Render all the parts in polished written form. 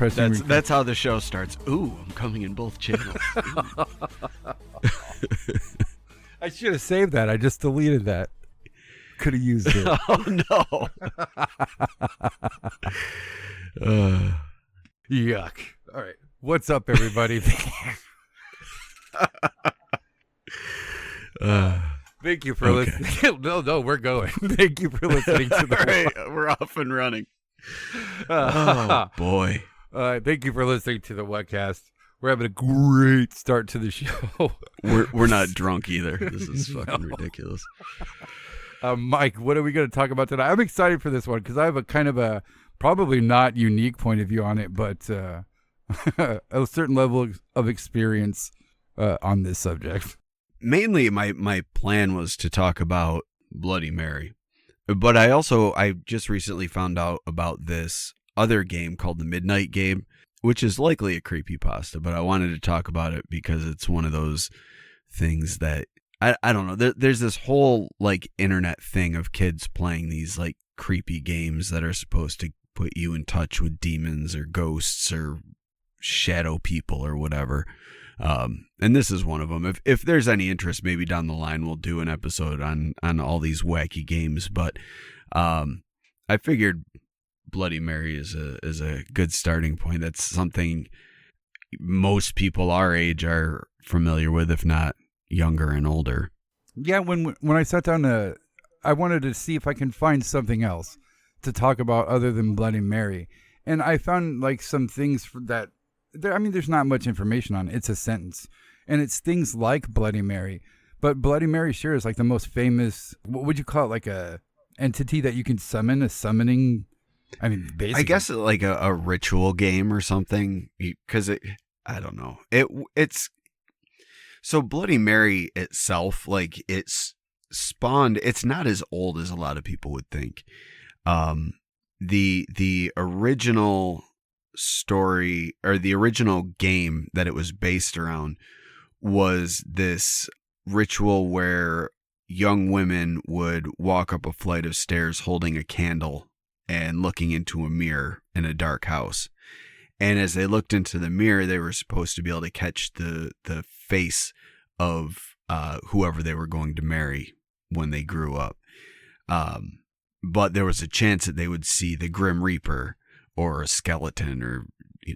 That's how the show starts. Ooh, I'm coming in both channels. I should have saved that. I just deleted that. Could have used it. Oh no. Yuck. All right. What's up, everybody? Thank you for listening. No, we're going. Thank you for listening to the. All right, we're off and running. Oh boy. Thank you for listening to the Whatcast. We're having a great start to the show. We're not drunk either. This is fucking ridiculous. Mike, what are we going to talk about today? I'm excited for this one because I have a kind of a probably not unique point of view on it, but a certain level of experience on this subject. Mainly, my plan was to talk about Bloody Mary, but I just recently found out about this other game called the Midnight Game, which is likely a creepypasta, but I wanted to talk about it because it's one of those things that I don't know. There's this whole like internet thing of kids playing these like creepy games that are supposed to put you in touch with demons or ghosts or shadow people or whatever. And this is one of them. If there's any interest, maybe down the line we'll do an episode on all these wacky games. But I figured Bloody Mary is a good starting point. That's something most people our age are familiar with, if not younger and older. Yeah, when I sat down I wanted to see if I can find something else to talk about other than Bloody Mary, and I found like some things that there's not much information on it. It's a sentence, and it's things like Bloody Mary, but Bloody Mary sure is like the most famous. What would you call it? Like a entity that you can summon, a summoning. I mean, basically. I guess like a ritual game or something, because I don't know. It's so Bloody Mary itself, like it's spawned. It's not as old as a lot of people would think. The original story or the original game that it was based around was this ritual where young women would walk up a flight of stairs holding a candle and looking into a mirror in a dark house. And as they looked into the mirror, they were supposed to be able to catch the face of whoever they were going to marry when they grew up. But there was a chance that they would see the Grim Reaper or a skeleton or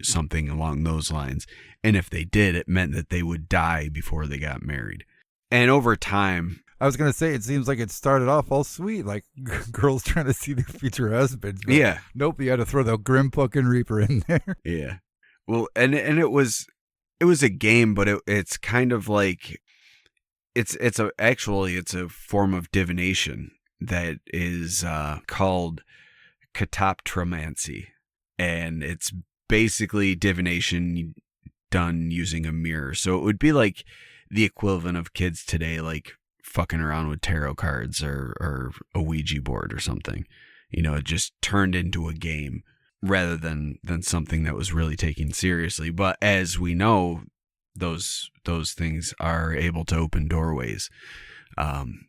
something along those lines. And if they did, it meant that they would die before they got married. And over time, I was going to say, it seems like it started off all sweet, like girls trying to see their future husbands. Yeah. Nope, you had to throw the Grim fucking Reaper in there. Yeah. Well, and it was a game, but it's kind of like it's a form of divination that is called catoptromancy, and it's basically divination done using a mirror. So it would be like the equivalent of kids today, like fucking around with tarot cards or a Ouija board or something. It just turned into a game rather than something that was really taken seriously. But as we know, those things are able to open doorways.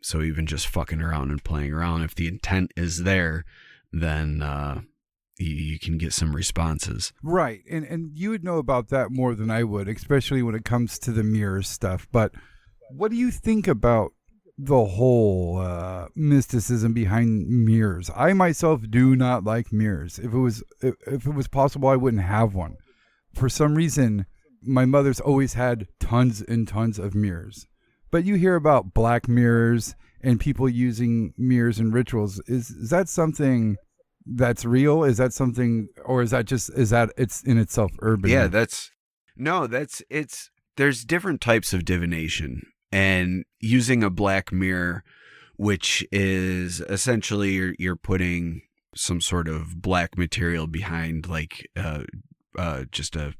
So even just fucking around and playing around, if the intent is there, then you can get some responses. Right. And you would know about that more than I would, especially when it comes to the mirror stuff. But what do you think about the whole mysticism behind mirrors? I myself do not like mirrors. If it was possible, I wouldn't have one. For some reason, my mother's always had tons and tons of mirrors. But you hear about black mirrors and people using mirrors in rituals. Is that something that's real? Is that something, or is that it's in itself urban? Yeah, there's different types of divination, and using a black mirror, which is essentially you're putting some sort of black material behind like just a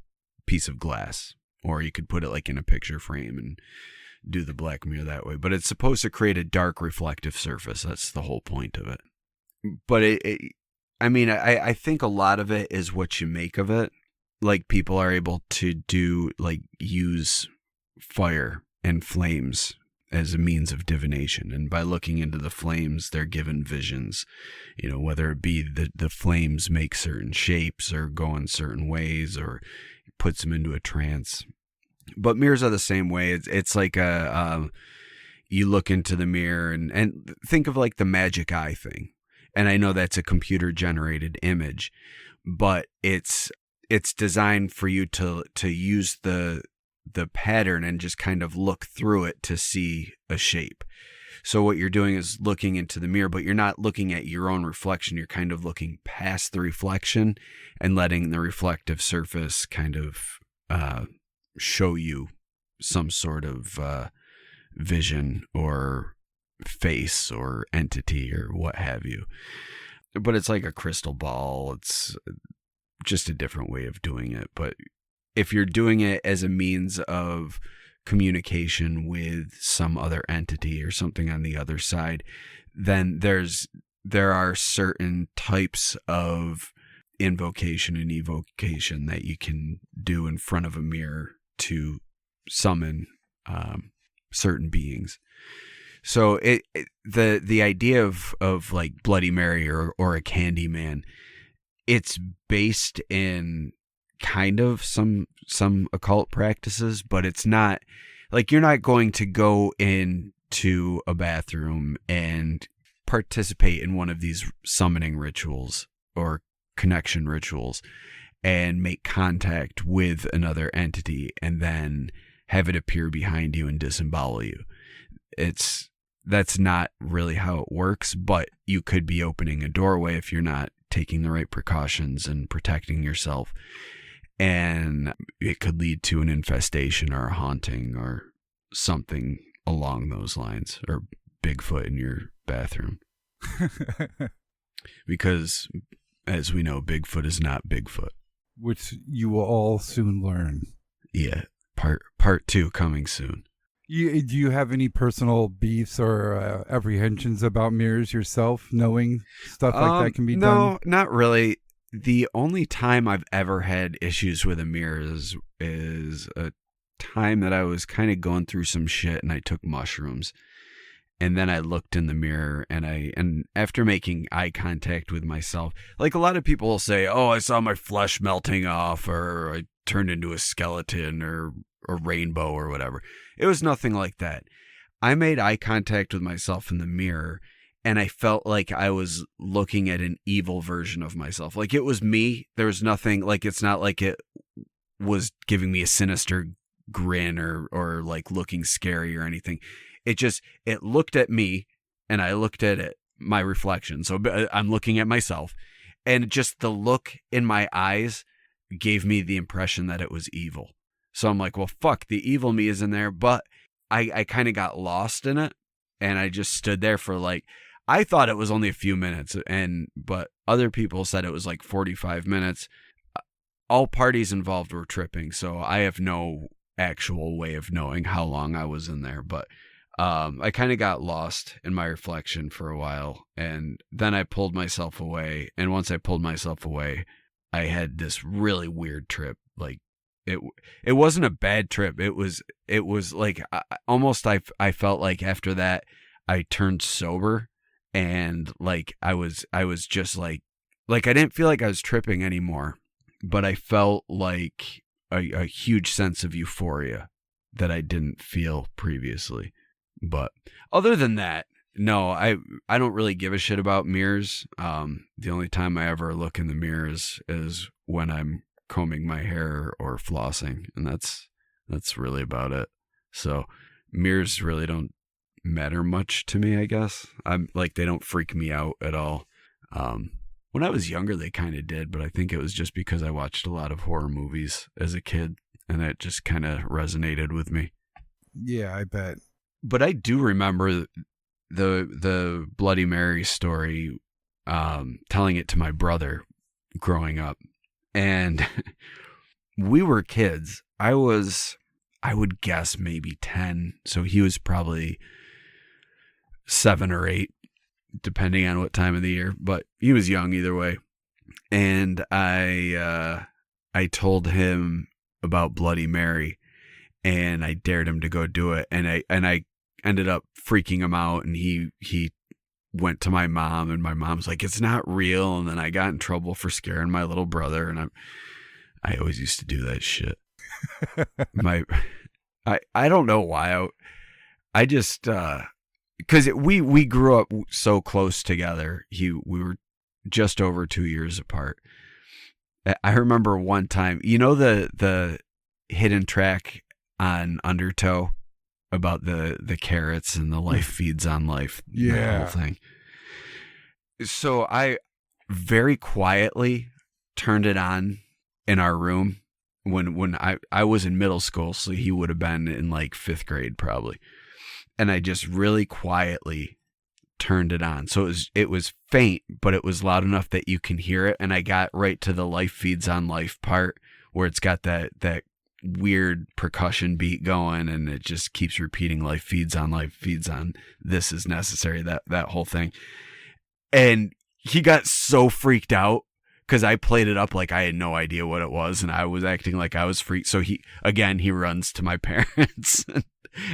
piece of glass, or you could put it like in a picture frame and do the black mirror that way. But it's supposed to create a dark reflective surface. That's the whole point of it. But I think a lot of it is what you make of it. Like people are able to use fire and flames as a means of divination. And by looking into the flames, they're given visions, whether it be the flames make certain shapes or go in certain ways or puts them into a trance. But mirrors are the same way. It's like you look into the mirror and think of like the magic eye thing. And I know that's a computer generated image, but it's designed for you to use the pattern and just kind of look through it to see a shape. So what you're doing is looking into the mirror, but you're not looking at your own reflection. You're kind of looking past the reflection and letting the reflective surface kind of show you some sort of vision or face or entity or what have you. But it's like a crystal ball. It's just a different way of doing it. But if you're doing it as a means of communication with some other entity or something on the other side, then there are certain types of invocation and evocation that you can do in front of a mirror to summon certain beings. So the idea of like Bloody Mary or a Candyman, it's based in kind of some occult practices, but it's not like you're not going to go into a bathroom and participate in one of these summoning rituals or connection rituals and make contact with another entity and then have it appear behind you and disembowel you. That's not really how it works, but you could be opening a doorway if you're not taking the right precautions and protecting yourself. And it could lead to an infestation or a haunting or something along those lines, or Bigfoot in your bathroom. Because, as we know, Bigfoot is not Bigfoot. Which you will all soon learn. Yeah, part 2 coming soon. Do you have any personal beefs or apprehensions about mirrors yourself, knowing stuff like that can be done? No, not really. The only time I've ever had issues with a mirror is a time that I was kind of going through some shit and I took mushrooms. And then I looked in the mirror and after making eye contact with myself, like a lot of people will say, oh, I saw my flesh melting off, or I turned into a skeleton or a rainbow or whatever. It was nothing like that. I made eye contact with myself in the mirror and I felt like I was looking at an evil version of myself. Like it was me. There was nothing, like it's not like it was giving me a sinister grin or like looking scary or anything. It looked at me and I looked at it, my reflection. So I'm looking at myself, and just the look in my eyes gave me the impression that it was evil. So I'm like, well, fuck, the evil me is in there. But I kind of got lost in it, and I just stood there for like, I thought it was only a few minutes, but other people said it was like 45 minutes. All parties involved were tripping, so I have no actual way of knowing how long I was in there. But I kind of got lost in my reflection for a while, and then I pulled myself away. And once I pulled myself away, I had this really weird trip. Like it wasn't a bad trip. It was like I felt like after that I turned sober, and like I was just like I didn't feel like I was tripping anymore, but I felt like a huge sense of euphoria that I didn't feel previously. But other than that, no, I don't really give a shit about mirrors. The only time I ever look in the mirror is when I'm combing my hair or flossing, and that's really about it. So mirrors really don't matter much to me, I guess. I'm like, they don't freak me out at all. When I was younger, they kind of did, but I think it was just because I watched a lot of horror movies as a kid, and it just kind of resonated with me. Yeah, I bet. But I do remember the Bloody Mary story, telling it to my brother growing up. And we were kids. I would guess maybe 10. So he was probably 7 or 8, depending on what time of the year. But he was young either way. And I told him about Bloody Mary, and I dared him to go do it. And ended up freaking him out, and he went to my mom, and my mom's like, it's not real. And then I got in trouble for scaring my little brother, and I always used to do that shit. I don't know why. I just because we grew up so close together. We were just over 2 years apart. I remember one time, the hidden track on Undertow about the carrots and the life feeds on life, the whole thing. So I very quietly turned it on in our room when I was in middle school, so he would have been in like 5th grade probably. And I just really quietly turned it on. So it was faint, but it was loud enough that you can hear it. And I got right to the life feeds on life part where it's got that weird percussion beat going, and it just keeps repeating life feeds on, this is necessary, that whole thing. And he got so freaked out because I played it up like I had no idea what it was, and I was acting like I was freaked. So he runs to my parents,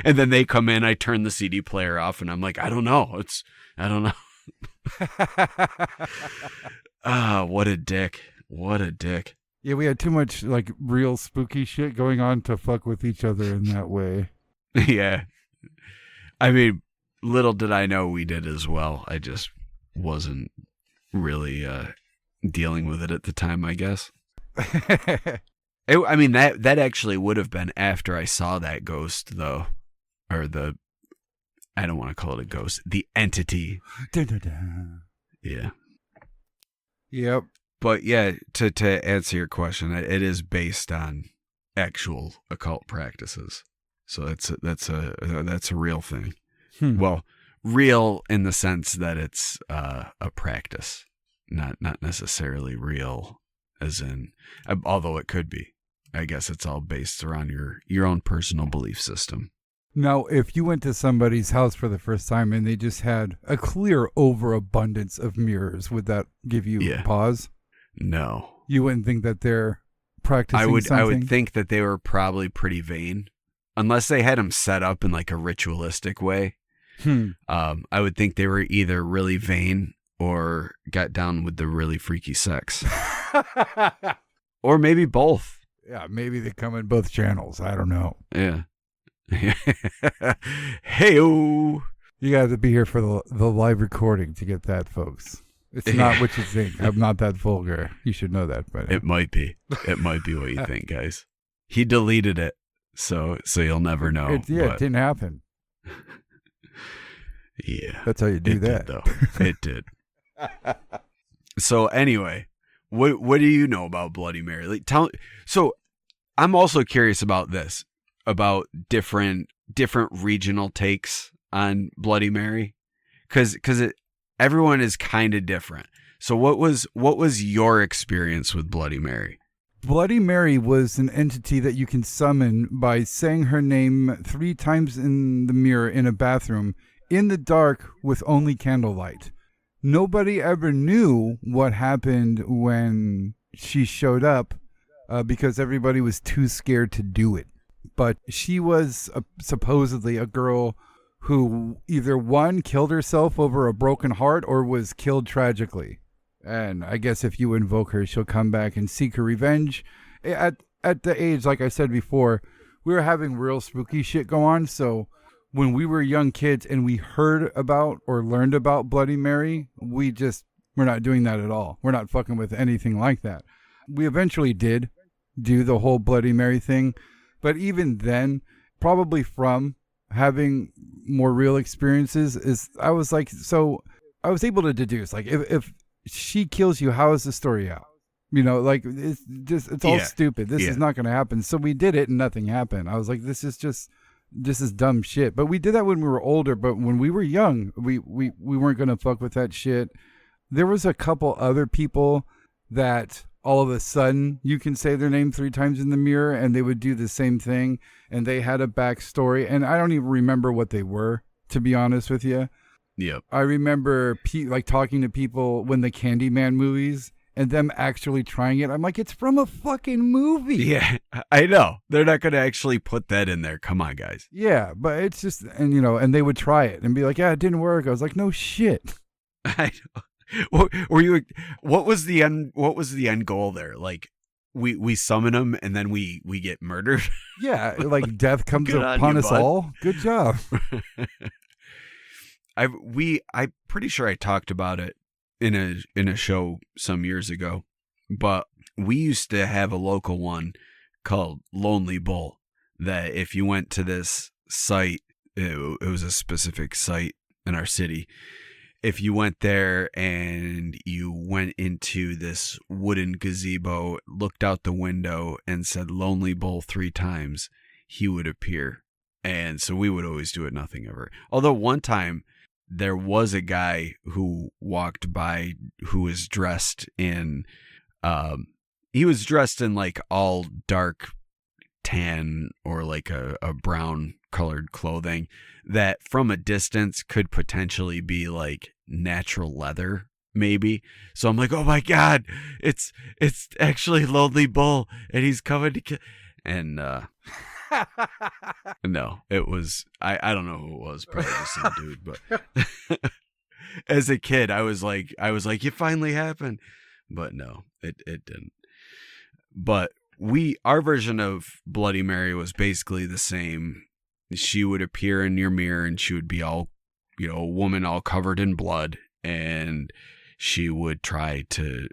and then they come in. I turn the CD player off, and I'm like, I don't know. What a dick. Yeah, we had too much like real spooky shit going on to fuck with each other in that way. Yeah. I mean, little did I know we did as well. I just wasn't really dealing with it at the time, I guess. I mean, that actually would have been after I saw that ghost, though. Or I don't want to call it a ghost, the entity. Dun, dun, dun. Yeah. Yep. But yeah, to answer your question, it is based on actual occult practices. So that's a real thing. Well, real in the sense that it's a practice, not necessarily real as in, although it could be. I guess it's all based around your own personal belief system. Now, if you went to somebody's house for the first time and they just had a clear overabundance of mirrors, would that give you pause? No. You wouldn't think that they're practicing something? I would think that they were probably pretty vain. Unless they had them set up in like a ritualistic way. I would think they were either really vain or got down with the really freaky sex. Or maybe both. Yeah, maybe they come in both channels. I don't know. Yeah. Hey-o! You got to be here for the live recording to get that, folks. It's not what you think. I'm not that vulgar. You should know that. But it might be. It might be what you think, guys. He deleted it, so you'll never know. It didn't happen. Yeah. That's how you do that. Did, though. It did. So anyway, what do you know about Bloody Mary? Like, so I'm also curious about this, about different regional takes on Bloody Mary, because everyone is kind of different. So what was your experience with Bloody Mary? Bloody Mary was an entity that you can summon by saying her name 3 times in the mirror in a bathroom in the dark with only candlelight. Nobody ever knew what happened when she showed up because everybody was too scared to do it. But she was supposedly a girl who either one, killed herself over a broken heart or was killed tragically. And I guess if you invoke her, she'll come back and seek her revenge. At the age, like I said before, we were having real spooky shit go on. So when we were young kids and we heard about or learned about Bloody Mary, we're not doing that at all. We're not fucking with anything like that. We eventually did do the whole Bloody Mary thing. But even then, probably from having more real experiences, I was able to deduce, like, if she kills you, how is the story out? You know, like, it's all stupid. This is not going to happen. So we did it and nothing happened. I was like, this is dumb shit. But we did that when we were older. But when we were young, we weren't going to fuck with that shit. There was a couple other people that all of a sudden you can say their name 3 times in the mirror and they would do the same thing. And they had a backstory. And I don't even remember what they were, to be honest with you. Yep. I remember talking to people when the Candyman movies and them actually trying it. I'm like, it's from a fucking movie. Yeah, I know. They're not going to actually put that in there. Come on, guys. Yeah, but it's just, and and they would try it and be like, yeah, it didn't work. I was like, no shit. I know. What was the end goal there? Like, we summon them and then we get murdered. Yeah, like death comes Good on upon you, us bud. all. Good job. I'm pretty sure I talked about it in a show some years ago, but we used to have a local one called Lonely Bull that if you went to this site, it was a specific site in our city. If you went there and you went into this wooden gazebo, looked out the window and said Lonely Bull 3 times, he would appear. And so we would always do it, nothing ever. Although one time there was a guy who walked by who was dressed in, like all dark tan or like a brown colored clothing that from a distance could potentially be like natural leather, maybe. So I'm like, oh my God, it's actually Lonely Bull and he's coming to kill. And no, it was, I don't know who it was, probably just some dude, but as a kid, I was like, it finally happened, but no, it didn't. But our version of Bloody Mary was basically the same. She would appear in your mirror and she would be all, a woman all covered in blood, and she would try to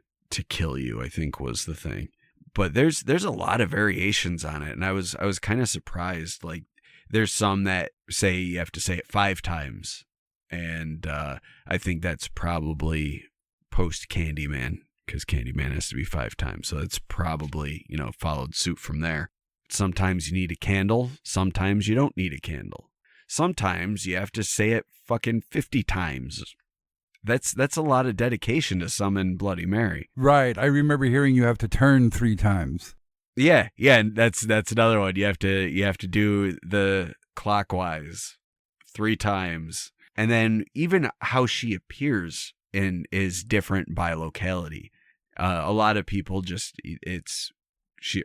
kill you, I think was the thing. But there's a lot of variations on it, and I was kind of surprised. Like, there's some that say you have to say it 5 times, and I think that's probably post Candyman, because Candyman has to be 5 times, so it's probably followed suit from there. Sometimes you need a candle, sometimes you don't need a candle. Sometimes you have to say it fucking 50 times. That's a lot of dedication to summon Bloody Mary. Right. I remember hearing you have to turn 3 times. Yeah, and that's another one. You have to do the clockwise 3 times. And then even how she appears is different by locality. A lot of people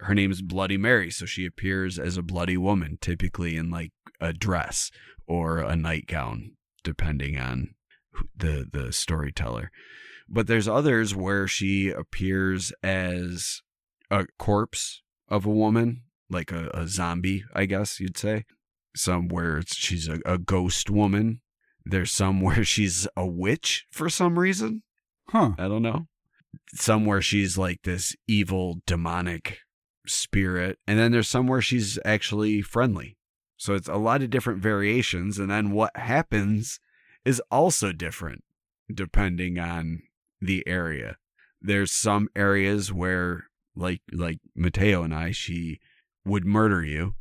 her name is Bloody Mary, so she appears as a bloody woman, typically in like a dress or a nightgown, depending on the storyteller. But there's others where she appears as a corpse of a woman, like a zombie, I guess you'd say. Some where she's a ghost woman. There's some where she's a witch for some reason. Huh. I don't know. Some where she's like this evil demonic spirit, and then there's some where she's actually friendly. So it's a lot of different variations, and then what happens is also different depending on the area. There's some areas where like Mateo and I, she would murder you.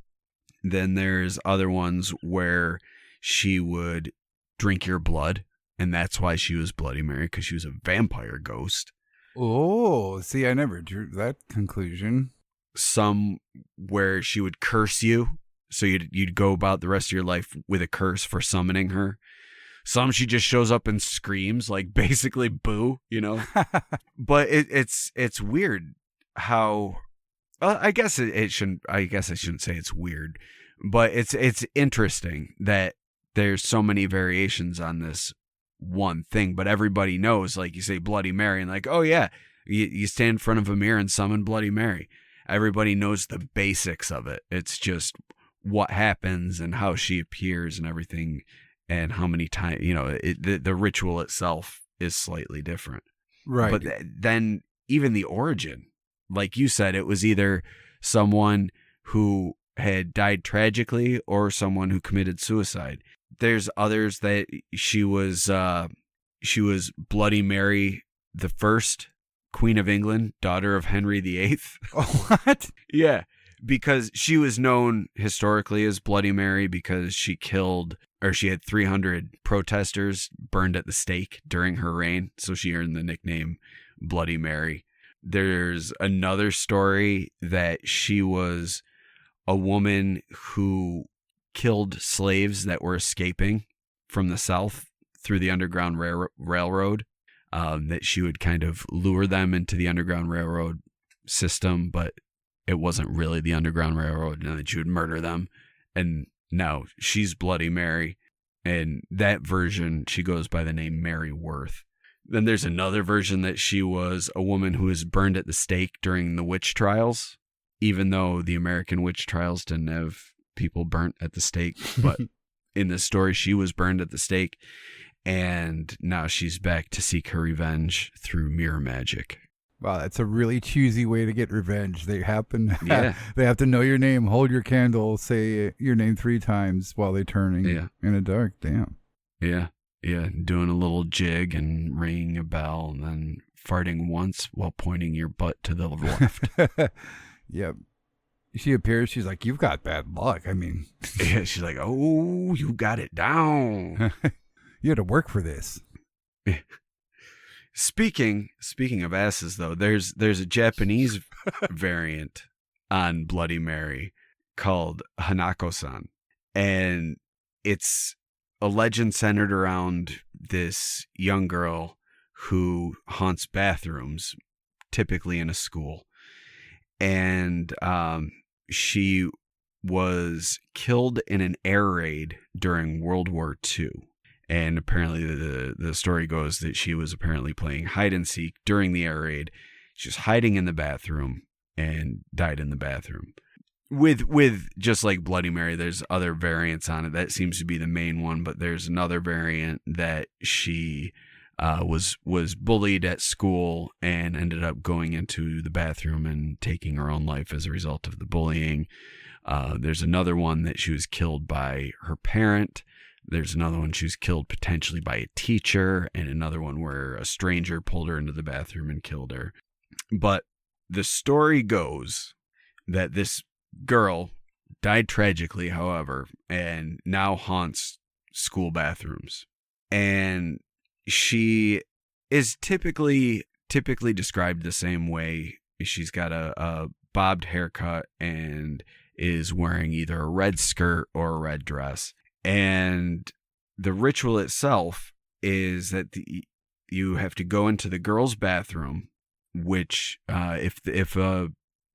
Then there's other ones where she would drink your blood, and that's why she was Bloody Mary, because she was a vampire ghost. Oh, see, I never drew that conclusion. Some where she would curse you, so you'd go about the rest of your life with a curse for summoning her. Some she just shows up and screams, like basically boo, But it's weird how. I guess it shouldn't. I guess I shouldn't say it's weird, but it's interesting that there's so many variations on this one thing. But everybody knows, like you say, Bloody Mary, and like, oh yeah, you stand in front of a mirror and summon Bloody Mary. Everybody knows the basics of it. It's just what happens and how she appears and everything, and how many times, the ritual itself is slightly different. Right. But then even the origin, like you said, it was either someone who had died tragically or someone who committed suicide. There's others that she was Bloody Mary the First, Queen of England, daughter of Henry VIII. What? Yeah, because she was known historically as Bloody Mary because she had 300 protesters burned at the stake during her reign, so she earned the nickname Bloody Mary. There's another story that she was a woman who killed slaves that were escaping from the South through the Underground Railroad. that she would kind of lure them into the Underground Railroad system, but it wasn't really the Underground Railroad, and that she would murder them. And now she's Bloody Mary. And that version, she goes by the name Mary Worth. Then there's another version that she was a woman who was burned at the stake during the witch trials, even though the American witch trials didn't have people burnt at the stake. But in this story, she was burned at the stake. And now she's back to seek her revenge through mirror magic. Wow, that's a really cheesy way to get revenge. They happen. Yeah. They have to know your name, hold your candle, say your name 3 times while they're turning in the dark. Damn. Yeah. Yeah. Doing a little jig and ringing a bell and then farting once while pointing your butt to the left. Yep. She appears. She's like, "You've got bad luck." I mean, yeah, she's like, "Oh, you got it down. You had to work for this." Speaking of asses, though, there's a Japanese variant on Bloody Mary called Hanako-san, and it's a legend centered around this young girl who haunts bathrooms, typically in a school, and she was killed in an air raid during World War II. And apparently the story goes that she was apparently playing hide and seek during the air raid. She was hiding in the bathroom and died in the bathroom. With just like Bloody Mary, there's other variants on it. That seems to be the main one, but there's another variant that she was bullied at school and ended up going into the bathroom and taking her own life as a result of the bullying. There's another one that she was killed by her parent. There's another one she was killed potentially by a teacher, and another one where a stranger pulled her into the bathroom and killed her. But the story goes that this girl died tragically, however, and now haunts school bathrooms. And she is typically described the same way. She's got a bobbed haircut and is wearing either a red skirt or a red dress. And the ritual itself is that you have to go into the girls' bathroom, which if a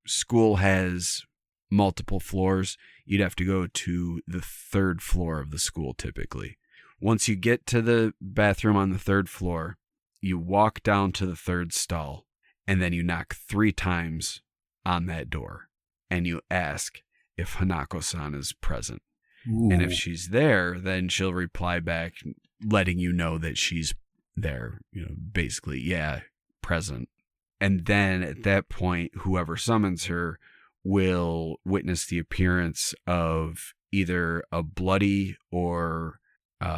school has multiple floors, you'd have to go to the 3rd floor of the school typically. Once you get to the bathroom on the 3rd floor, you walk down to the 3rd stall, and then you knock 3 times on that door, and you ask if Hanako-san is present. Ooh. And if she's there, then she'll reply back, letting you know that she's there. Basically, yeah, present. And then at that point, whoever summons her will witness the appearance of either a bloody or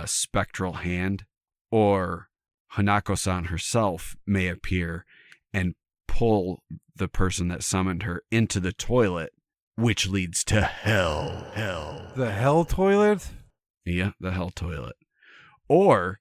spectral hand, or Hanako-san herself may appear and pull the person that summoned her into the toilet, which leads to hell. The hell toilet? Yeah, the hell toilet. Or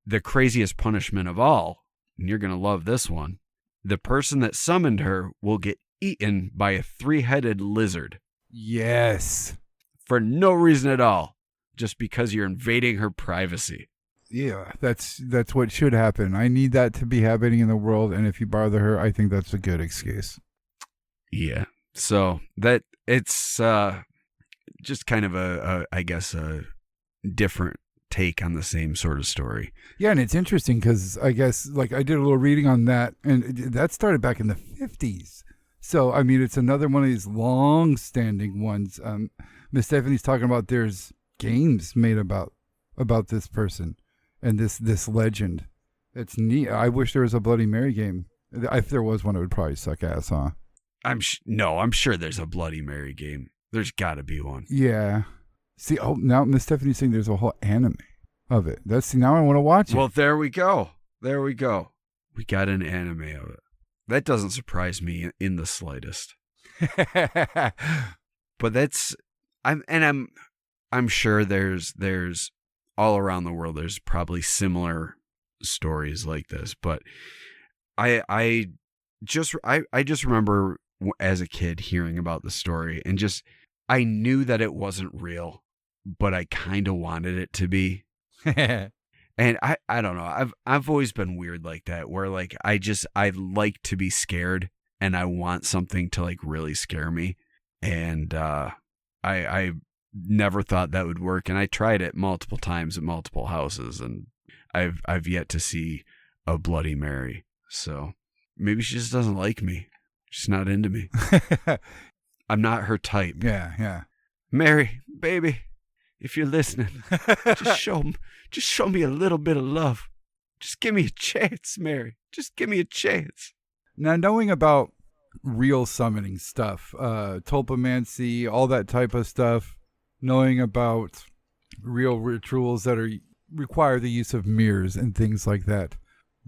the craziest punishment of all, and you're going to love this one, the person that summoned her will get eaten by a 3-headed lizard. Yes. For no reason at all, just because you're invading her privacy. Yeah, that's what should happen. I need that to be happening in the world, and if you bother her, I think that's a good excuse. Yeah. So that it's just kind of I guess a different take on the same sort of story. Yeah, and it's interesting because I guess like I did a little reading on that, and that started back in the 50s. So I mean, it's another one of these long-standing ones. Miss Stephanie's talking about there's games made about this person and this legend. It's neat. I wish there was a Bloody Mary game. If there was one, it would probably suck ass, huh? I'm sure there's a Bloody Mary game. There's got to be one. Yeah. See, now Miss Stephanie's saying there's a whole anime of it. Now I want to watch it. Well, there we go. We got an anime of it. That doesn't surprise me in the slightest. But I'm sure there's all around the world there's probably similar stories like this, but I just remember as a kid hearing about the story, and just I knew that it wasn't real, but I kind of wanted it to be. And I don't know. I've always been weird like that, where like I like to be scared, and I want something to like really scare me. And I never thought that would work, and I tried it multiple times at multiple houses, and I've yet to see a Bloody Mary. So maybe she just doesn't like me. She's not into me. I'm not her type. Yeah. Mary, baby, if you're listening, just show me a little bit of love. Just give me a chance, Mary. Just give me a chance. Now, knowing about real summoning stuff, tulpamancy, all that type of stuff, knowing about real rituals that require the use of mirrors and things like that,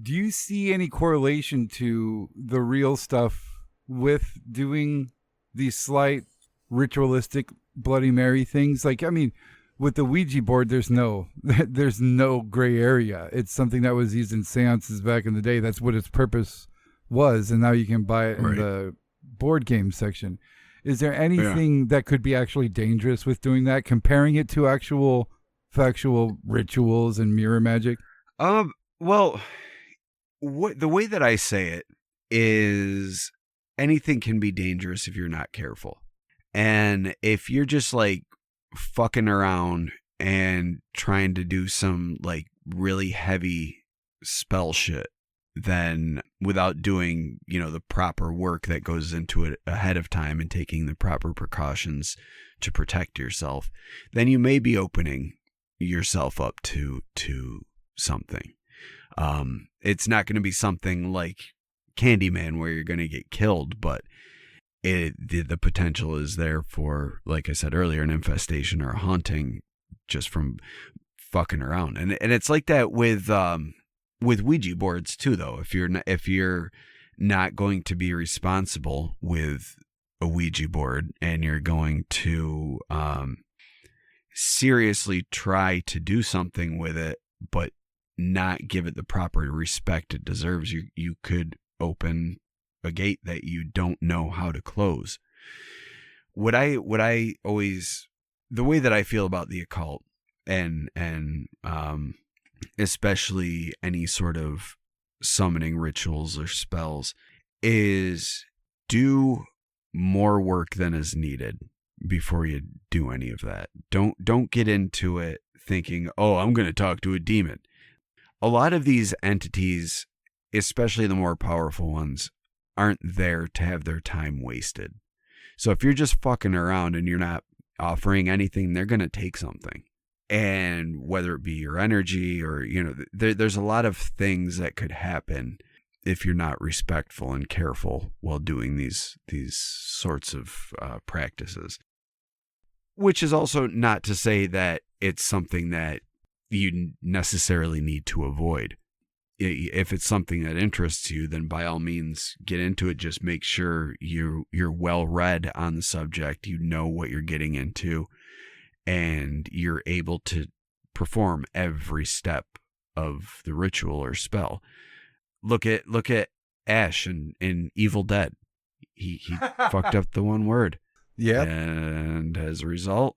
do you see any correlation to the real stuff with doing these slight ritualistic Bloody Mary things? Like, I mean, with the Ouija board, there's no gray area. It's something that was used in seances back in the day. That's what its purpose was, and now you can buy it in the board game section. Is there anything that could be actually dangerous with doing that, comparing it to actual factual rituals and mirror magic? Well, the way that I say it is anything can be dangerous if you're not careful. And if you're just like fucking around and trying to do some like really heavy spell shit, then without doing, the proper work that goes into it ahead of time and taking the proper precautions to protect yourself, then you may be opening yourself up to something. It's not going to be something like Candyman where you're going to get killed, but the potential is there for, like I said earlier, an infestation or a haunting just from fucking around. And it's like that with Ouija boards too, though. If you're not going to be responsible with a Ouija board and you're going to seriously try to do something with it, but not give it the proper respect it deserves, you could open a gate that you don't know how to close. What I always, the way that I feel about the occult and especially any sort of summoning rituals or spells, is do more work than is needed before you do any of that. Don't get into it thinking, oh, I'm going to talk to a demon. A lot of these entities, especially the more powerful ones, aren't there to have their time wasted. So if you're just fucking around and you're not offering anything, they're going to take something. And whether it be your energy or, there's a lot of things that could happen if you're not respectful and careful while doing these sorts of practices. Which is also not to say that it's something that you necessarily need to avoid. If it's something that interests you, then by all means get into it. Just make sure you're well read on the subject, you know what you're getting into, and you're able to perform every step of the ritual or spell. Look at Ash in Evil Dead. He fucked up the one word. Yeah. And as a result,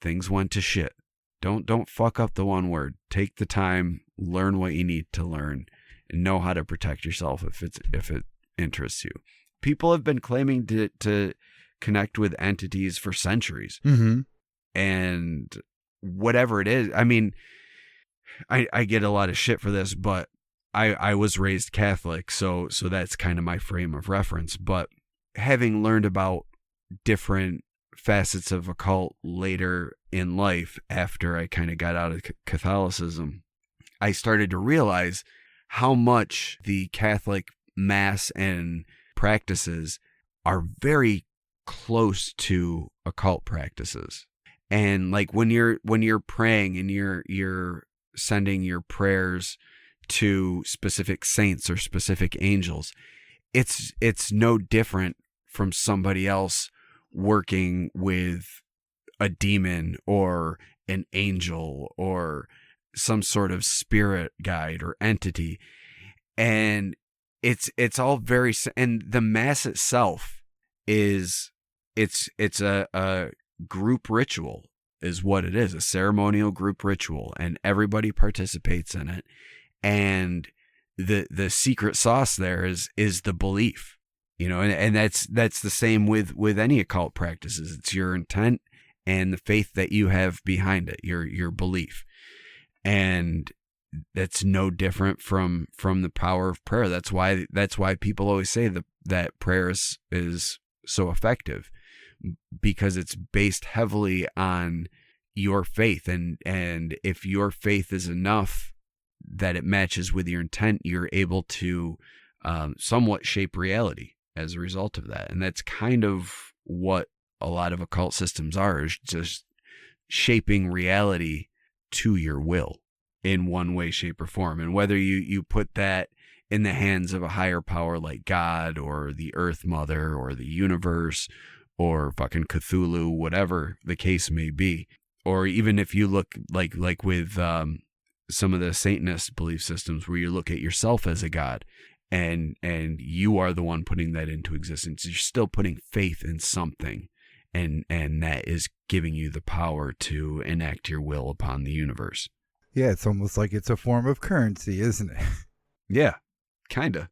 things went to shit. Don't fuck up the one word. Take the time, learn what you need to learn, and know how to protect yourself if it interests you. People have been claiming to connect with entities for centuries. Mm-hmm. And whatever it is, I mean, I get a lot of shit for this, but I was raised Catholic, so that's kind of my frame of reference. But having learned about different facets of occult later in life, after I kind of got out of Catholicism, I started to realize how much the Catholic Mass and practices are very close to occult practices. And like when you're praying and you're sending your prayers to specific saints or specific angels, it's no different from somebody else working with a demon or an angel or some sort of spirit guide or entity. And it's all very, and the Mass itself is it's a group ritual. is what it is, a ceremonial group ritual, and everybody participates in it. And the secret sauce there is the belief, and that's the same with any occult practices. It's your intent and the faith that you have behind it, your belief. And that's no different from the power of prayer. That's why people always say that prayer is so effective, because it's based heavily on your faith. And if your faith is enough that it matches with your intent, you're able to somewhat shape reality as a result of that. And that's kind of what a lot of occult systems are, is just shaping reality to your will in one way, shape, or form. And whether you put that in the hands of a higher power like God or the Earth Mother or the universe or fucking Cthulhu, whatever the case may be, or even if you look like with some of the Satanist belief systems where you look at yourself as a god and you are the one putting that into existence, you're still putting faith in something, and that is giving you the power to enact your will upon the universe. Yeah, it's almost like it's a form of currency, isn't it? Yeah, kinda.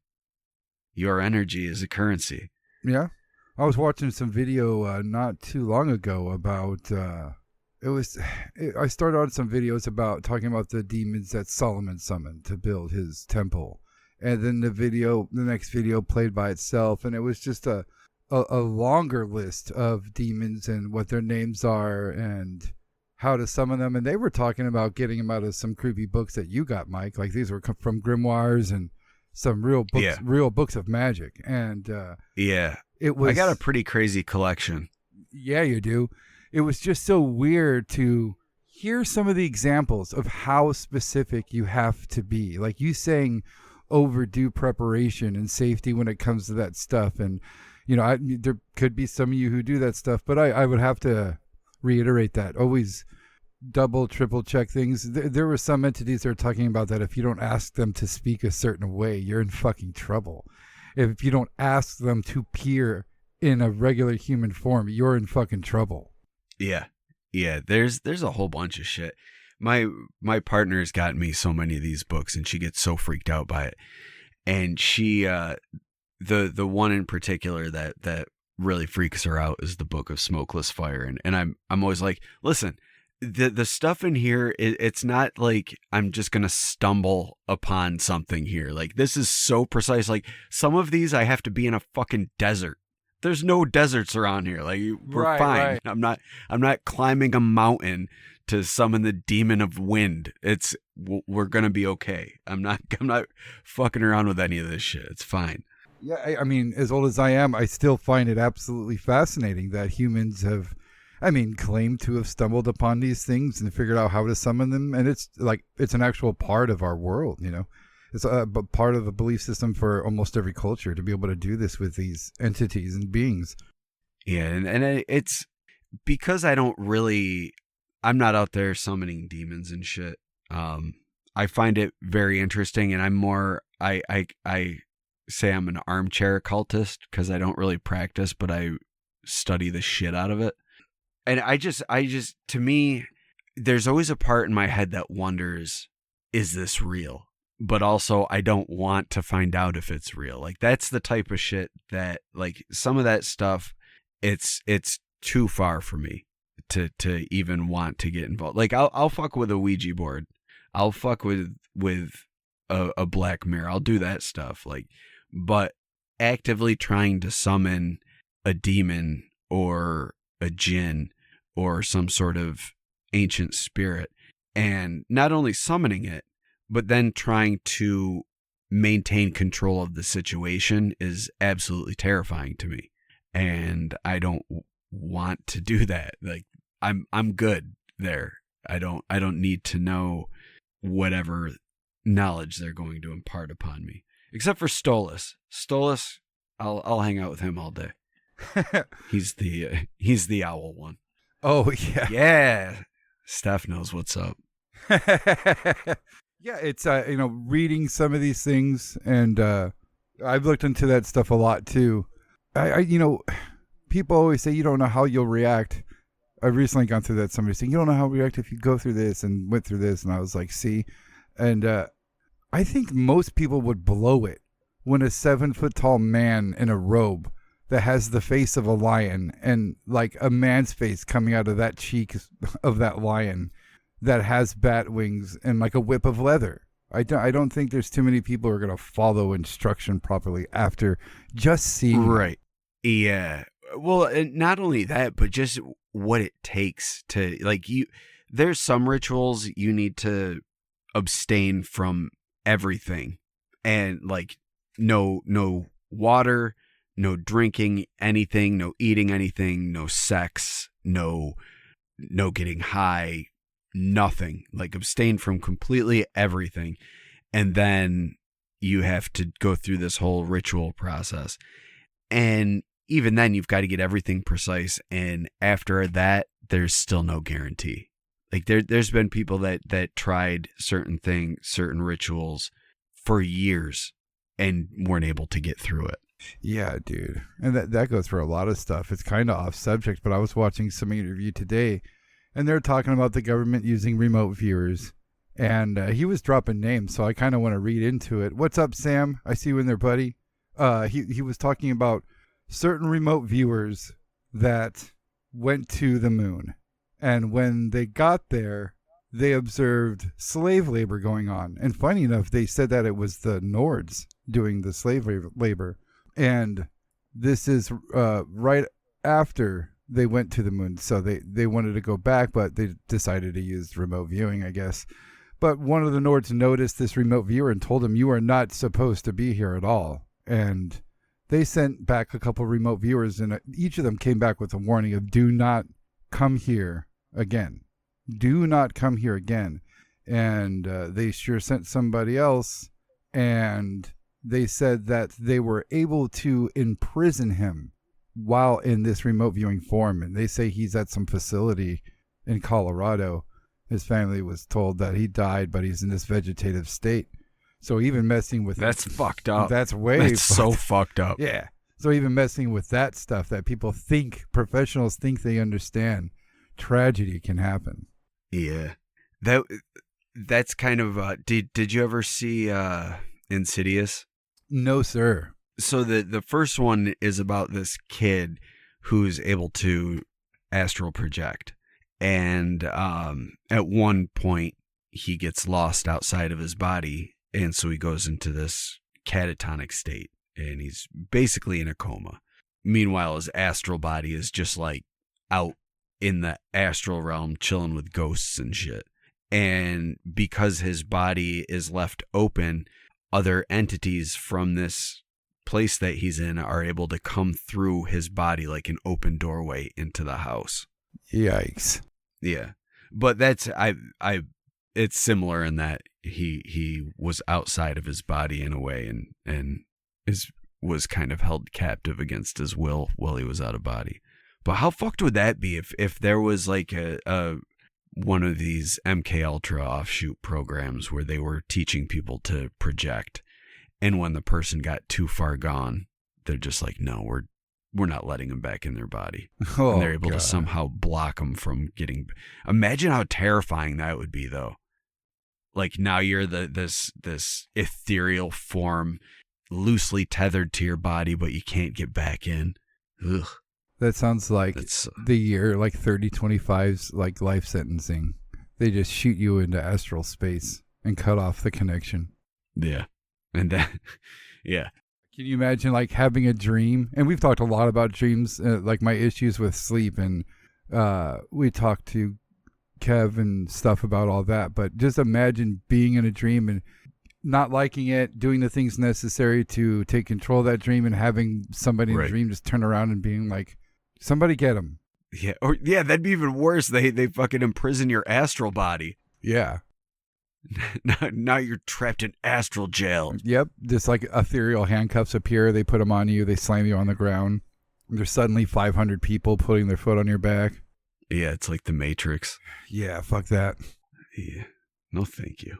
Your energy is a currency. Yeah. I was watching some video not too long ago about I started on some videos about talking about the demons that Solomon summoned to build his temple. And then the next video played by itself, and it was just a longer list of demons and what their names are and how to summon them. And they were talking about getting them out of some creepy books that you got, Mike. Like these were from grimoires and some real books, real books of magic. And I got a pretty crazy collection. Yeah, you do. It was just so weird to hear some of the examples of how specific you have to be. Like you saying overdue preparation and safety when it comes to that stuff. And, there could be some of you who do that stuff, but I would have to reiterate that. Always double, triple check things. There were some entities that are talking about that if you don't ask them to speak a certain way, you're in fucking trouble. If you don't ask them to appear in a regular human form, you're in fucking trouble. Yeah. There's a whole bunch of shit. My partner's gotten me so many of these books, and she gets so freaked out by it. And she, the one in particular that really freaks her out is the Book of Smokeless Fire. And I'm always like, listen, the stuff in here, it's not like I'm just going to stumble upon something here. Like, this is so precise. Like, some of these I have to be in a fucking desert. There's no deserts around here. Like, we're fine. Right. I'm not climbing a mountain to summon the demon of wind. We're going to be okay. I'm not fucking around with any of this shit. It's fine. Yeah, I mean, as old as I am, I still find it absolutely fascinating that humans have, claimed to have stumbled upon these things and figured out how to summon them. And it's an actual part of our world, It's a part of the belief system for almost every culture to be able to do this with these entities and beings. Yeah, and it's because I'm not out there summoning demons and shit. I find it very interesting, and I'm more, I say I'm an armchair occultist because I don't really practice, but I study the shit out of it. And I just, to me, there's always a part in my head that wonders, is this real? But also I don't want to find out if it's real. Like, that's the type of shit that, like, some of that stuff, it's too far for me to even want to get involved. Like, I'll fuck with a Ouija board. I'll fuck with a black mirror. I'll do that stuff. Like, but actively trying to summon a demon or a djinn or some sort of ancient spirit, and not only summoning it, but then trying to maintain control of the situation is absolutely terrifying to me. And I don't want to do that. Like, I'm good there. I don't need to know whatever knowledge they're going to impart upon me. Except for Stolas. Stolas, I'll hang out with him all day. He's the owl one. Oh yeah. Yeah. Steph knows what's up. Yeah, it's reading some of these things, and I've looked into that stuff a lot too. I people always say you don't know how you'll react. recently gone through that. Somebody saying, you don't know how to react if you go through this and went through this. And I was like, see? And I think most people would blow it when a 7-foot tall man in a robe that has the face of a lion and like a man's face coming out of that cheek of that lion that has bat wings and like a whip of leather. I don't think there's too many people who are going to follow instruction properly after just seeing Right. Yeah. Well, and not only that, but just what it takes to like there's some rituals you need to abstain from everything, and like no water, no drinking anything, no eating anything, no sex, no getting high, nothing. Like abstain from completely everything. And then you have to go through this whole ritual process. And even then you've got to get everything precise. And after that, there's still no guarantee. Like there's been people that tried certain rituals for years and weren't able to get through it. Yeah, dude. And that goes for a lot of stuff. It's kind of off subject, but I was watching some interview today, and they're talking about the government using remote viewers. And he was dropping names, so I kind of want to read into it. What's up, Sam? I see you in there, buddy. He was talking about certain remote viewers that went to the moon. And when they got there, they observed slave labor going on. And funny enough, they said that it was the Nords doing the slave labor. And this is right after they went to the moon. So they wanted to go back, but they decided to use remote viewing, I guess. But one of the Nords noticed this remote viewer and told him, you are not supposed to be here at all. And they sent back a couple remote viewers, and each of them came back with a warning of do not come here again. Do not come here again. And they sure sent somebody else, and they said that they were able to imprison him while in this remote viewing form. And they say he's at some facility in Colorado. His family was told that he died, but he's in this vegetative state. So even messing with... That's fucked up. That's so fucked up. Yeah. So even messing with that stuff that people think, professionals think they understand, tragedy can happen. Yeah. That's kind of... Did you ever see Insidious? No, sir. So the first one is about this kid who's able to astral project. And at one point, he gets lost outside of his body. And so he goes into this catatonic state. And he's basically in a coma. Meanwhile, his astral body is just like out in the astral realm chilling with ghosts and shit. And because his body is left open, other entities from this place that he's in are able to come through his body like an open doorway into the house. Yikes. Yeah. But that's it's similar in that he was outside of his body in a way and was kind of held captive against his will while he was out of body. But how fucked would that be if there was like a one of these MK Ultra offshoot programs where they were teaching people to project, and when the person got too far gone, they're just like, no, we're not letting them back in their body. Oh, and they're able God. to somehow block them from getting... Imagine how terrifying that would be, though. Like, now you're this ethereal form loosely tethered to your body, but you can't get back in. Ugh. That sounds like That's, the year like 3025's like life sentencing. They just shoot you into astral space and cut off the connection. yeah. And then, yeah. Can you imagine like having a dream? And we've talked a lot about dreams, like my issues with sleep, and we talked to Kev and stuff about all that. But just imagine being in a dream and not liking it, doing the things necessary to take control of that dream, and having somebody in the dream just turn around and being like, somebody get him. Yeah. Or yeah, that'd be even worse. They fucking imprison your astral body. Yeah. Now you're trapped in astral jail. Yep. Just like ethereal handcuffs appear. They put them on you. They slam you on the ground. There's suddenly 500 people putting their foot on your back. Yeah, it's like the Matrix. Yeah, fuck that. Yeah. No, thank you.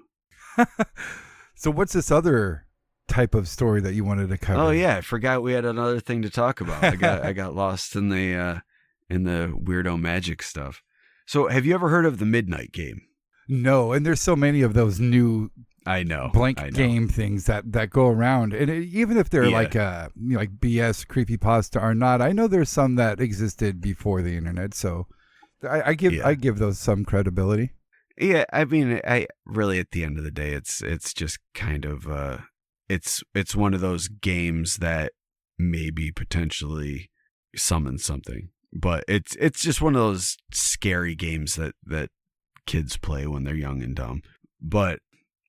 So what's this other type of story that you wanted to cover? Oh yeah, I forgot we had another thing to talk about. I got lost in the and the weirdo magic stuff. So have you ever heard of the Midnight Game? No, and there's so many of those new I know blank game things that go around, and even if they're like like BS creepypasta or not, I know there's some that existed before the internet, so I give those some credibility. Yeah, I mean, I really at the end of the day, it's just kind of it's one of those games that maybe potentially summon something, but it's just one of those scary games that kids play when they're young and dumb. But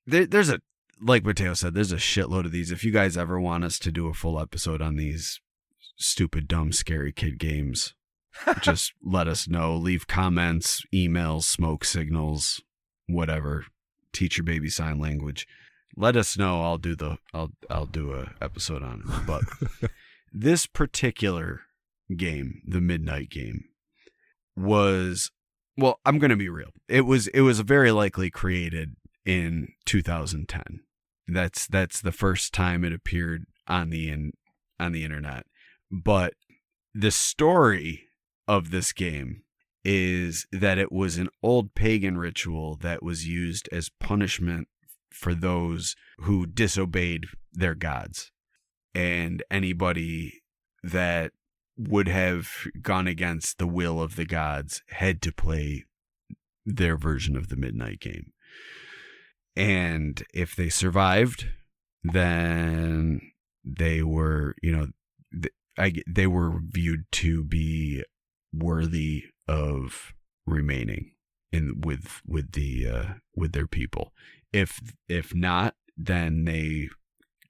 there's like Mateo said, there's a shitload of these. If you guys ever want us to do a full episode on these stupid, dumb, scary kid games, just let us know. Leave comments, emails, smoke signals, whatever. Teach your baby sign language. Let us know. I'll do a episode on it. But this particular game, the Midnight Game, was, well, I'm going to be real. It was very likely created in 2010. That's the first time it appeared on the internet. But the story of this game is that it was an old pagan ritual that was used as punishment for those who disobeyed their gods. And anybody that would have gone against the will of the gods had to play their version of the Midnight Game. And if they survived, then they were, they were viewed to be worthy of remaining with their people. If not, then they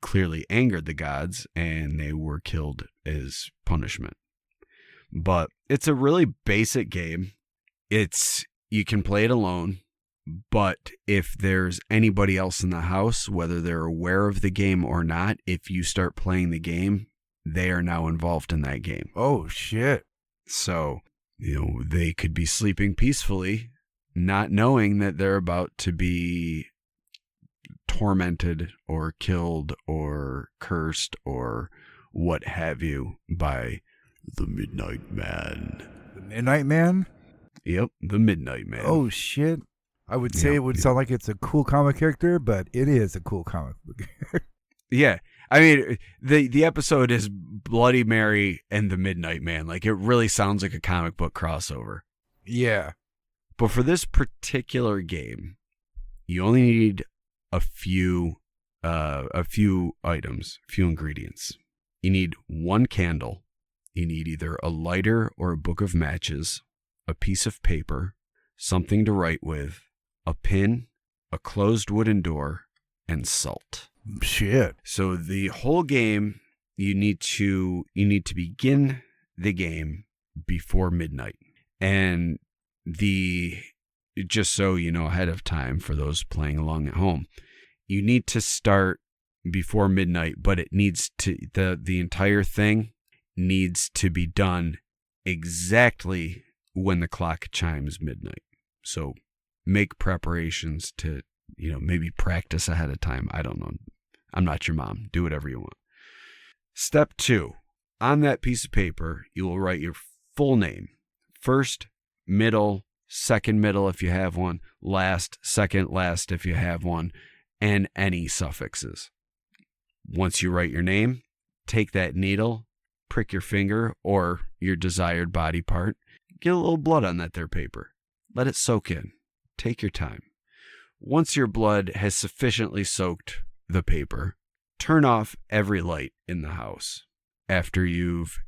clearly angered the gods and they were killed as punishment. But it's a really basic game. You can play it alone. But if there's anybody else in the house, whether they're aware of the game or not, if you start playing the game, they are now involved in that game. Oh, shit. So, they could be sleeping peacefully, not knowing that they're about to be tormented or killed or cursed or what have you by the Midnight Man. The Midnight Man? Yep, the Midnight Man. Oh, shit. I would say it would sound like it's a cool comic character, but it is a cool comic book. Yeah. I mean, the episode is Bloody Mary and the Midnight Man. Like, it really sounds like a comic book crossover. Yeah. But for this particular game, you only need a few items, a few ingredients. You need one candle. You need either a lighter or a book of matches, a piece of paper, something to write with, a pin, a closed wooden door, and salt. Shit. So the whole game, you need to begin the game before midnight. And just so you know ahead of time for those playing along at home, you need to start before midnight, but it needs to, the entire thing needs to be done exactly when the clock chimes midnight. So make preparations to, maybe practice ahead of time. I don't know. I'm not your mom. Do whatever you want. Step 2. On that piece of paper, you will write your full name. First, middle, second middle if you have one, last, second last if you have one, and any suffixes. Once you write your name, take that needle, prick your finger or your desired body part, get a little blood on that there paper. Let it soak in. Take your time. Once your blood has sufficiently soaked the paper, turn off every light in the house. After you've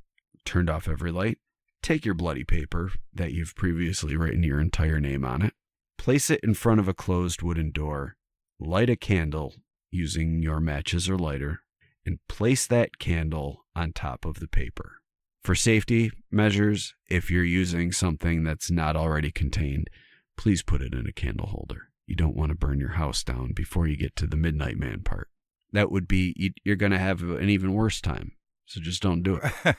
turned off every light, take your bloody paper that you've previously written your entire name on it, place it in front of a closed wooden door, light a candle using your matches or lighter, and place that candle on top of the paper. For safety measures, if you're using something that's not already contained, please put it in a candle holder. You don't want to burn your house down before you get to the Midnight Man part. That would be, you're going to have an even worse time. So just don't do it.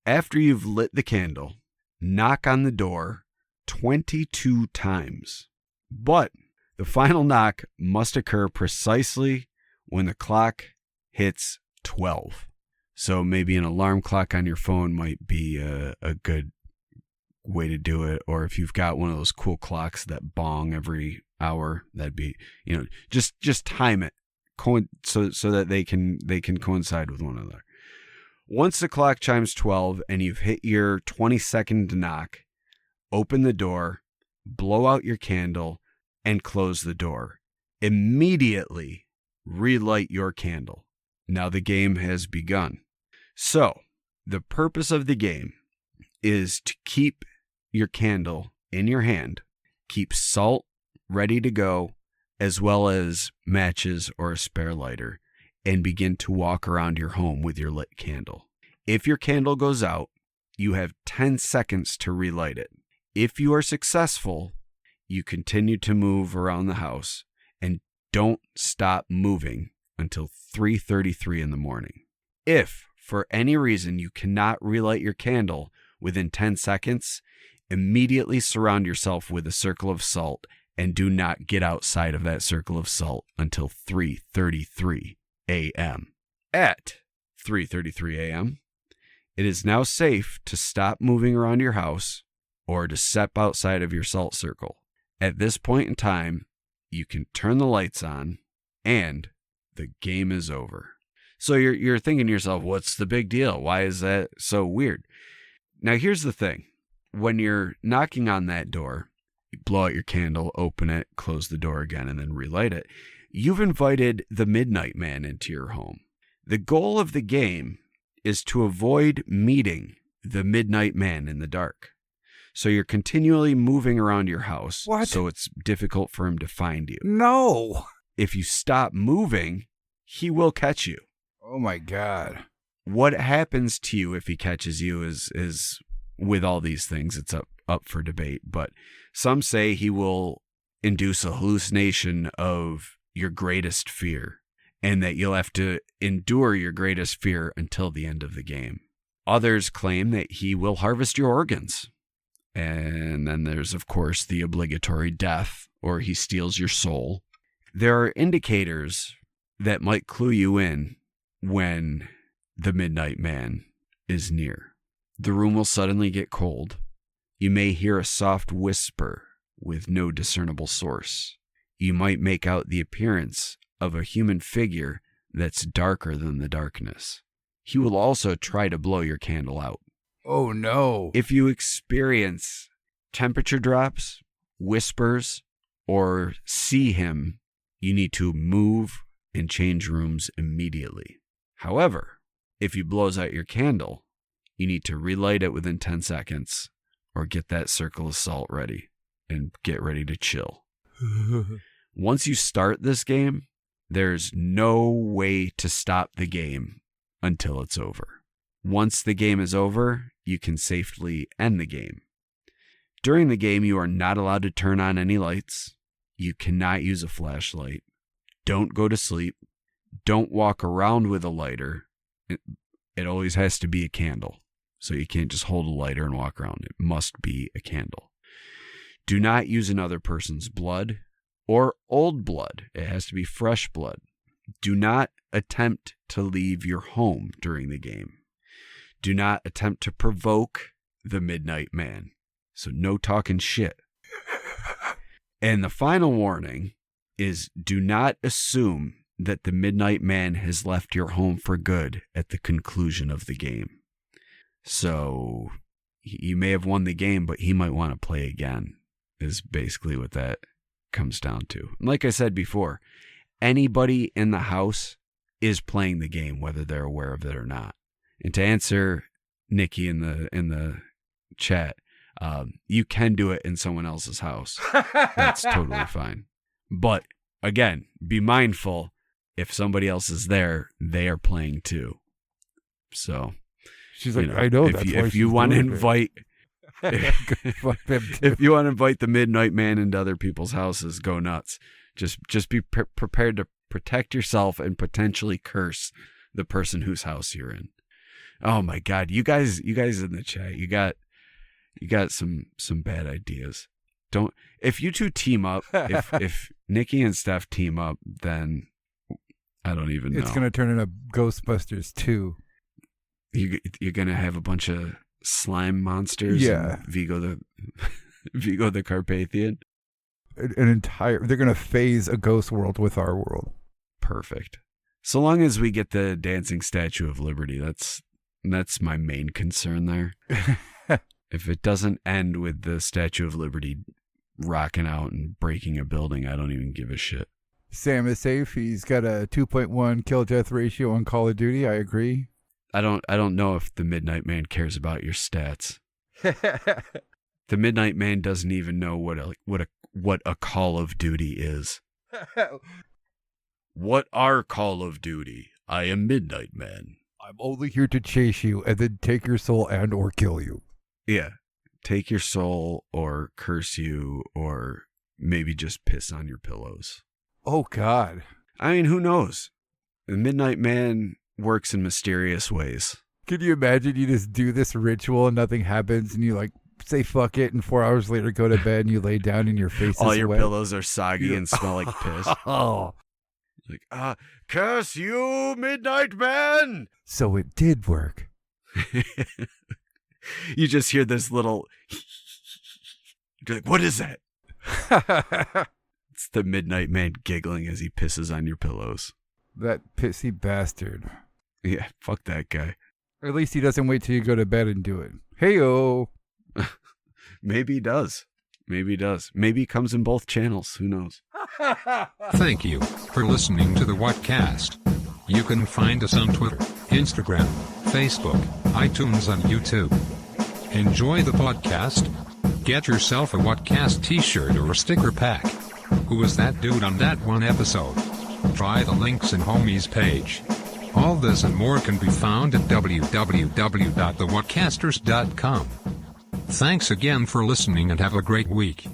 After you've lit the candle, knock on the door 22 times. But the final knock must occur precisely when the clock hits 12. So maybe an alarm clock on your phone might be a good way to do it. Or if you've got one of those cool clocks that bong every hour, that'd be, just time it so that they can coincide with one another. Once the clock chimes 12 and you've hit your 20-second knock, open the door, blow out your candle, and close the door. Immediately relight your candle. Now the game has begun. So, the purpose of the game is to keep your candle in your hand, keep salt ready to go, as well as matches or a spare lighter, and begin to walk around your home with your lit candle. If your candle goes out, you have 10 seconds to relight it. If you are successful, you continue to move around the house and don't stop moving until 3:33 in the morning. If, for any reason, you cannot relight your candle within 10 seconds, immediately surround yourself with a circle of salt and do not get outside of that circle of salt until 3:33 a.m. At 3:33 a.m., it is now safe to stop moving around your house or to step outside of your salt circle. At this point in time, you can turn the lights on and the game is over. So you're thinking to yourself, what's the big deal? Why is that so weird? Now, here's the thing. When you're knocking on that door, you blow out your candle, open it, close the door again, and then relight it. You've invited the Midnight Man into your home. The goal of the game is to avoid meeting the Midnight Man in the dark. So you're continually moving around your house. What? So it's difficult for him to find you. No. If you stop moving, he will catch you. Oh my God. What happens to you if he catches you is with all these things, it's up for debate. But some say he will induce a hallucination of your greatest fear and that you'll have to endure your greatest fear until the end of the game. Others claim that he will harvest your organs. And then there's, of course, the obligatory death, or he steals your soul. There are indicators that might clue you in when the Midnight Man is near. The room will suddenly get cold. You may hear a soft whisper with no discernible source. You might make out the appearance of a human figure that's darker than the darkness. He will also try to blow your candle out. Oh no. If you experience temperature drops, whispers, or see him, you need to move and change rooms immediately. However, if he blows out your candle, you need to relight it within 10 seconds or get that circle of salt ready and get ready to chill. Once you start this game, there's no way to stop the game until it's over. Once the game is over, you can safely end the game. During the game, you are not allowed to turn on any lights. You cannot use a flashlight. Don't go to sleep. Don't walk around with a lighter. It always has to be a candle. So you can't just hold a lighter and walk around. It must be a candle. Do not use another person's blood or old blood. It has to be fresh blood. Do not attempt to leave your home during the game. Do not attempt to provoke the Midnight Man. So no talking shit. And the final warning is do not assume that the Midnight Man has left your home for good at the conclusion of the game. So you may have won the game, but he might want to play again, is basically what that comes down to. And like I said before, anybody in the house is playing the game, whether they're aware of it or not. And to answer Nikki in the chat, you can do it in someone else's house. That's totally fine. But again, be mindful, if somebody else is there, they are playing too. So she's like, I know that's why if you want to invite it. if you want to invite the Midnight Man into other people's houses, go nuts. Just be prepared to protect yourself and potentially curse the person whose house you're in. Oh my God, you guys in the chat, you got some bad ideas. Don't, if you two team up, if Nikki and Steph team up, then I don't even know. It's gonna turn into Ghostbusters 2. You're gonna have a bunch of slime monsters. Yeah. And Vigo the Carpathian. They're going to phase a ghost world with our world. Perfect. So long as we get the dancing Statue of Liberty, that's my main concern there. If it doesn't end with the Statue of Liberty rocking out and breaking a building, I don't even give a shit. Sam is safe. He's got a 2.1 kill-death ratio on Call of Duty. I agree. I don't know if the Midnight Man cares about your stats. The Midnight Man doesn't even know what a Call of Duty is. What are Call of Duty? I am Midnight Man. I'm only here to chase you and then take your soul and or kill you. Yeah. Take your soul or curse you or maybe just piss on your pillows. Oh, God. I mean, who knows? The Midnight Man works in mysterious ways. Can you imagine you just do this ritual and nothing happens and you like say fuck it and 4 hours later go to bed and you lay down and your face all is your wet? Pillows are soggy and smell like piss. Oh. Like, curse you, Midnight Man! So it did work. You just hear this little... You're like, what is that? It's the Midnight Man giggling as he pisses on your pillows. That pissy bastard. Yeah, fuck that guy. Or at least he doesn't wait till you go to bed and do it. Hey-o! Maybe he does. Maybe he does. Maybe he comes in both channels. Who knows? Thank you for listening to the Whatcast. You can find us on Twitter, Instagram, Facebook, iTunes, and YouTube. Enjoy the podcast. Get yourself a Whatcast t-shirt or a sticker pack. Who was that dude on that one episode? Try the links in Homie's page. All this and more can be found at www.thewhatcasters.com. Thanks again for listening and have a great week.